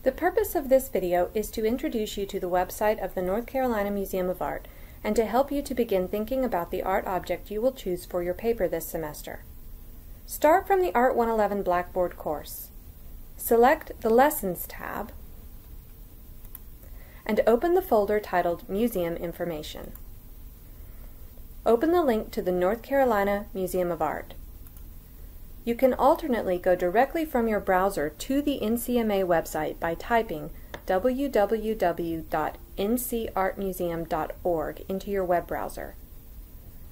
The purpose of this video is to introduce you to the website of the North Carolina Museum of Art and to help you to begin thinking about the art object you will choose for your paper this semester. Start from the Art 111 Blackboard course. Select the Lessons tab and open the folder titled Museum Information. Open the link to the North Carolina Museum of Art. You can alternately go directly from your browser to the NCMA website by typing www.ncartmuseum.org into your web browser.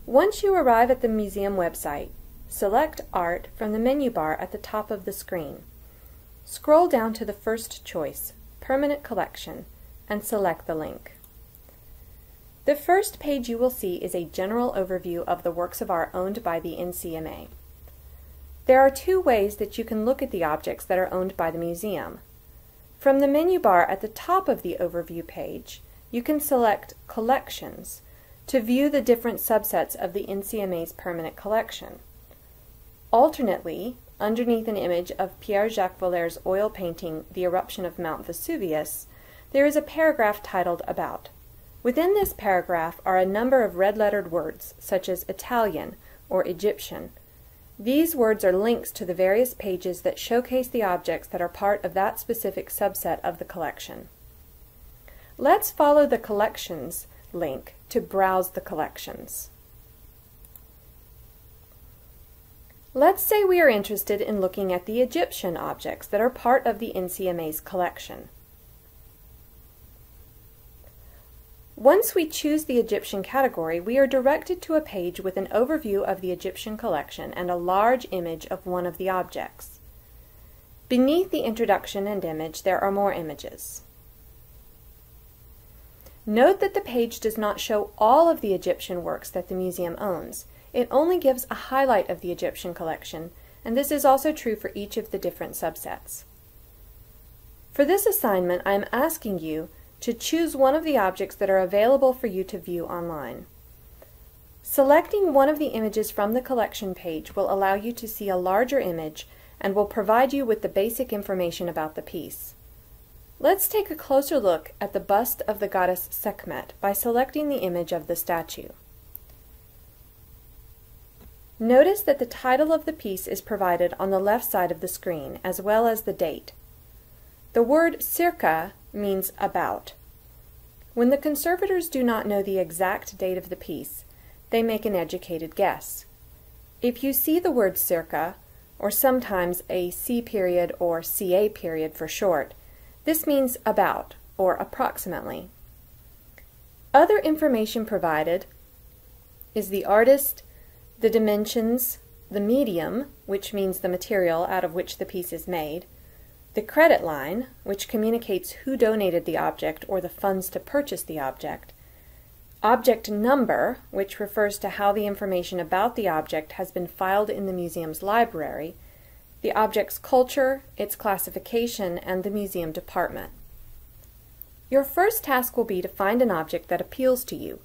Once you arrive at the museum website, select Art from the menu bar at the top of the screen. Scroll down to the first choice, Permanent Collection, and select the link. The first page you will see is a general overview of the works of art owned by the NCMA. There are two ways that you can look at the objects that are owned by the museum. From the menu bar at the top of the overview page, you can select Collections to view the different subsets of the NCMA's permanent collection. Alternately, underneath an image of Pierre-Jacques Valaire's oil painting, The Eruption of Mount Vesuvius, there is a paragraph titled About. Within this paragraph are a number of red-lettered words, such as Italian or Egyptian. These words are links to the various pages that showcase the objects that are part of that specific subset of the collection. Let's follow the Collections link to browse the collections. Let's say we are interested in looking at the Egyptian objects that are part of the NCMA's collection. Once we choose the Egyptian category, we are directed to a page with an overview of the Egyptian collection and a large image of one of the objects. Beneath the introduction and image, there are more images. Note that the page does not show all of the Egyptian works that the museum owns. It only gives a highlight of the Egyptian collection, and this is also true for each of the different subsets. For this assignment, I am asking you to choose one of the objects that are available for you to view online. Selecting one of the images from the collection page will allow you to see a larger image and will provide you with the basic information about the piece. Let's take a closer look at the bust of the goddess Sekhmet by selecting the image of the statue. Notice that the title of the piece is provided on the left side of the screen, as well as the date. The word circa means about. When the conservators do not know the exact date of the piece, they make an educated guess. If you see the word circa, or sometimes a C period or CA period for short, this means about or approximately. Other information provided is the artist, the dimensions, the medium, which means the material out of which the piece is made, the credit line, which communicates who donated the object or the funds to purchase the object, object number, which refers to how the information about the object has been filed in the museum's library, the object's culture, its classification, and the museum department. Your first task will be to find an object that appeals to you.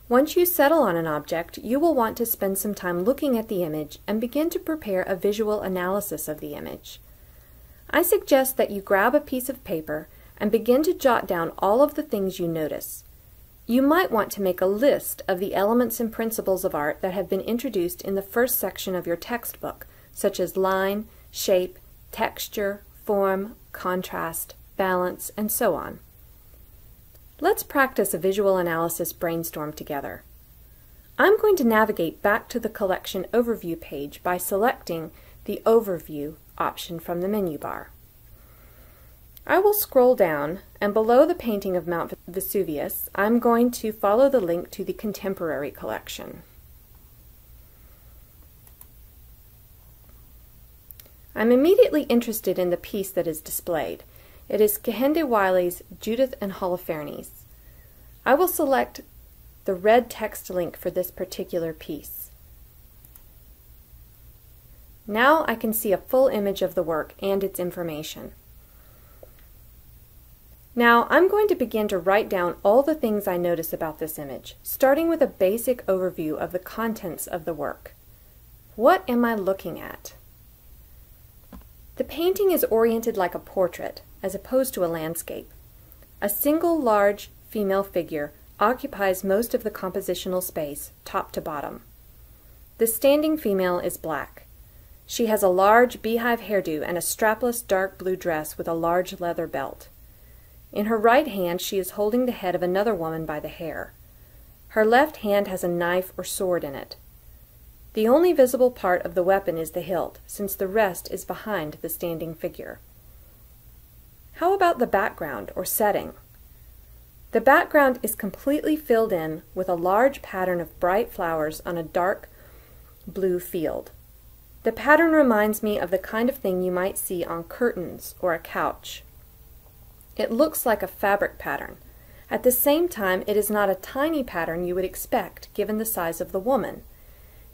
Once you settle on an object, you will want to spend some time looking at the image and begin to prepare a visual analysis of the image. I suggest that you grab a piece of paper and begin to jot down all of the things you notice. You might want to make a list of the elements and principles of art that have been introduced in the first section of your textbook, such as line, shape, texture, form, contrast, balance, and so on. Let's practice a visual analysis brainstorm together. I'm going to navigate back to the collection overview page by selecting the Overview option from the menu bar. I will scroll down, and below the painting of Mount Vesuvius, I'm going to follow the link to the Contemporary collection. I'm immediately interested in the piece that is displayed. It is Kehinde Wiley's Judith and Holofernes. I will select the red text link for this particular piece. Now I can see a full image of the work and its information. Now I'm going to begin to write down all the things I notice about this image, starting with a basic overview of the contents of the work. What am I looking at? The painting is oriented like a portrait, as opposed to a landscape. A single large female figure occupies most of the compositional space, top to bottom. The standing female is black. She has a large beehive hairdo and a strapless dark blue dress with a large leather belt. In her right hand she is holding the head of another woman by the hair. Her left hand has a knife or sword in it. The only visible part of the weapon is the hilt, since the rest is behind the standing figure. How about the background or setting? The background is completely filled in with a large pattern of bright flowers on a dark blue field. The pattern reminds me of the kind of thing you might see on curtains or a couch. It looks like a fabric pattern. At the same time, it is not a tiny pattern you would expect given the size of the woman.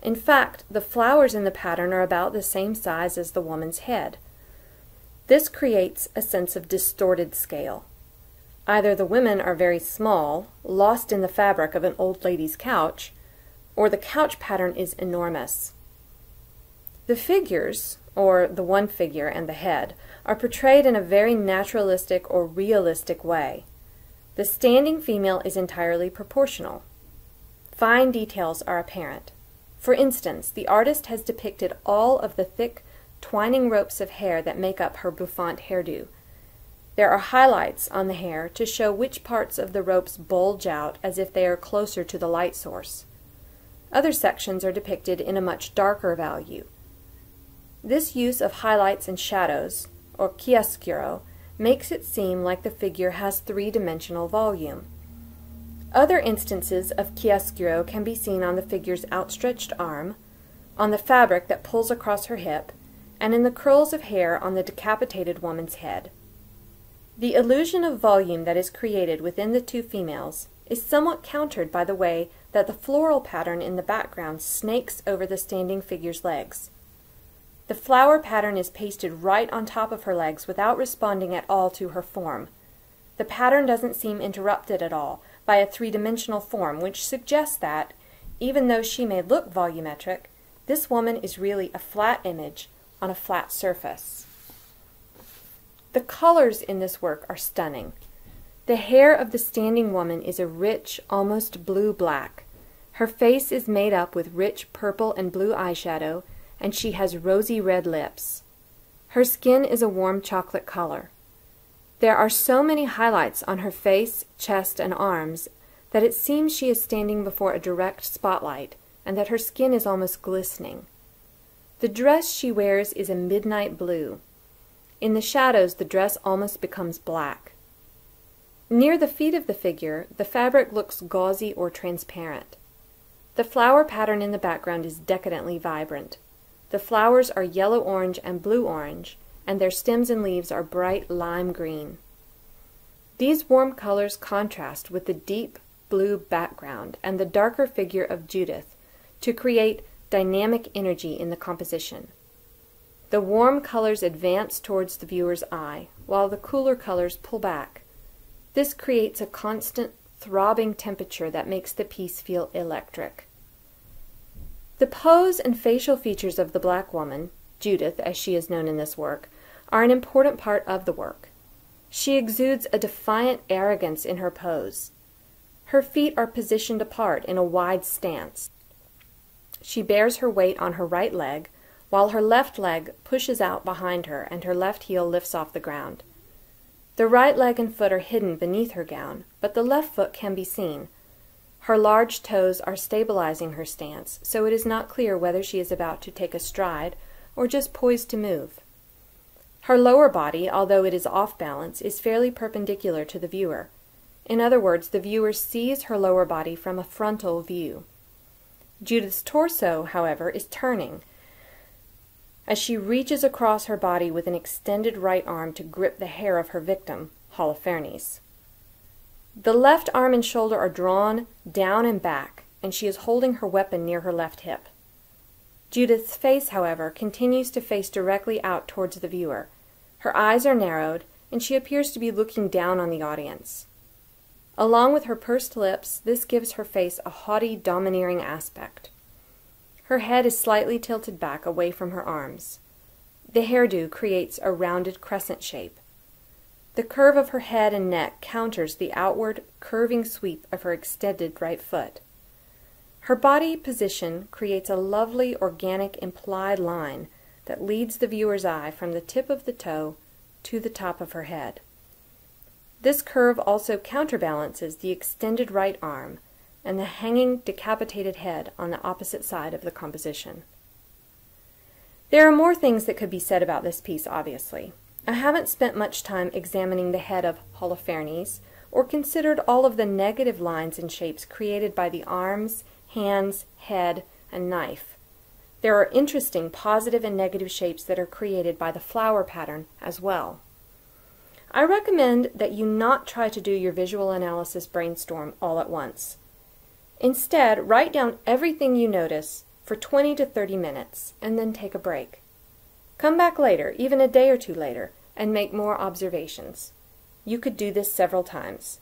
In fact, the flowers in the pattern are about the same size as the woman's head. This creates a sense of distorted scale. Either the women are very small, lost in the fabric of an old lady's couch, or the couch pattern is enormous. The figures, or the one figure and the head, are portrayed in a very naturalistic or realistic way. The standing female is entirely proportional. Fine details are apparent. For instance, the artist has depicted all of the thick, twining ropes of hair that make up her bouffant hairdo. There are highlights on the hair to show which parts of the ropes bulge out as if they are closer to the light source. Other sections are depicted in a much darker value. This use of highlights and shadows, or chiaroscuro, makes it seem like the figure has three-dimensional volume. Other instances of chiaroscuro can be seen on the figure's outstretched arm, on the fabric that pulls across her hip, and in the curls of hair on the decapitated woman's head. The illusion of volume that is created within the two females is somewhat countered by the way that the floral pattern in the background snakes over the standing figure's legs. The flower pattern is pasted right on top of her legs without responding at all to her form. The pattern doesn't seem interrupted at all by a three-dimensional form, which suggests that, even though she may look volumetric, this woman is really a flat image on a flat surface. The colors in this work are stunning. The hair of the standing woman is a rich, almost blue-black. Her face is made up with rich purple and blue eyeshadow, and she has rosy red lips. Her skin is a warm chocolate color. There are so many highlights on her face, chest, and arms that it seems she is standing before a direct spotlight and that her skin is almost glistening. The dress she wears is a midnight blue. In the shadows, the dress almost becomes black. Near the feet of the figure, the fabric looks gauzy or transparent. The flower pattern in the background is decadently vibrant. The flowers are yellow-orange and blue-orange, and their stems and leaves are bright lime green. These warm colors contrast with the deep blue background and the darker figure of Judith to create dynamic energy in the composition. The warm colors advance towards the viewer's eye, while the cooler colors pull back. This creates a constant, throbbing temperature that makes the piece feel electric. The pose and facial features of the black woman, Judith as she is known in this work, are an important part of the work. She exudes a defiant arrogance in her pose. Her feet are positioned apart in a wide stance. She bears her weight on her right leg, while her left leg pushes out behind her and her left heel lifts off the ground. The right leg and foot are hidden beneath her gown, but the left foot can be seen. Her large toes are stabilizing her stance, so it is not clear whether she is about to take a stride or just poised to move. Her lower body, although it is off balance, is fairly perpendicular to the viewer. In other words, the viewer sees her lower body from a frontal view. Judith's torso, however, is turning as she reaches across her body with an extended right arm to grip the hair of her victim, Holofernes. The left arm and shoulder are drawn down and back, and she is holding her weapon near her left hip. Judith's face, however, continues to face directly out towards the viewer. Her eyes are narrowed, and she appears to be looking down on the audience. Along with her pursed lips, this gives her face a haughty, domineering aspect. Her head is slightly tilted back away from her arms. The hairdo creates a rounded crescent shape. The curve of her head and neck counters the outward, curving sweep of her extended right foot. Her body position creates a lovely, organic, implied line that leads the viewer's eye from the tip of the toe to the top of her head. This curve also counterbalances the extended right arm and the hanging, decapitated head on the opposite side of the composition. There are more things that could be said about this piece, obviously. I haven't spent much time examining the head of Holofernes or considered all of the negative lines and shapes created by the arms, hands, head, and knife. There are interesting positive and negative shapes that are created by the flower pattern as well. I recommend that you not try to do your visual analysis brainstorm all at once. Instead, write down everything you notice for 20 to 30 minutes and then take a break. Come back later, even a day or two later, and make more observations. You could do this several times.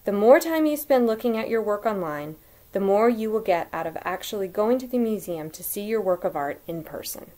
The more time you spend looking at your work online, the more you will get out of actually going to the museum to see your work of art in person.